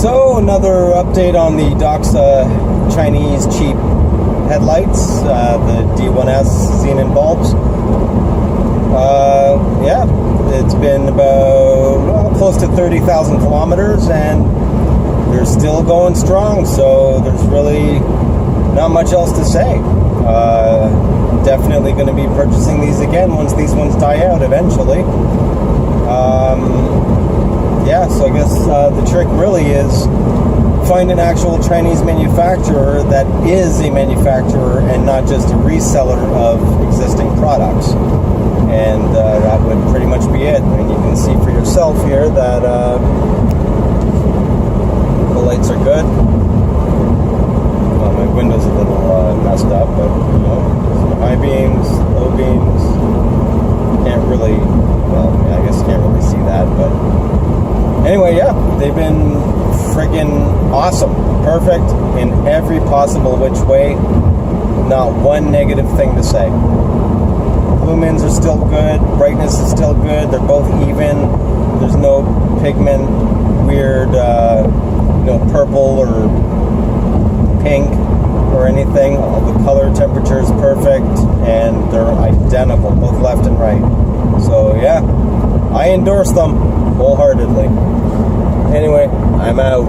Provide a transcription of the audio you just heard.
So another update on the Doxa Chinese cheap headlights, the D1S Xenon bulbs. Yeah, it's been about close to 30,000 kilometers and they're still going strong, so there's really not much else to say. Definitely going to be purchasing these again once these ones die out eventually. Yeah, so I guess the trick really is find an actual Chinese manufacturer that is a manufacturer and not just a reseller of existing products. And that would pretty much be it. I mean, you can see for yourself here that the lights are good. Well, my window's a little messed up, but you know, some high beams, low beams. Can't really, well, I guess you can't really see that, but anyway, yeah, they've been friggin' awesome. Perfect in every possible which way. Not one negative thing to say. Lumens are still good. Brightness is still good. They're both even. There's no pigment, weird, purple or pink or anything. All the color temperature is perfect, and they're identical, both left and right. So yeah, I endorse them wholeheartedly. Anyway, I'm out.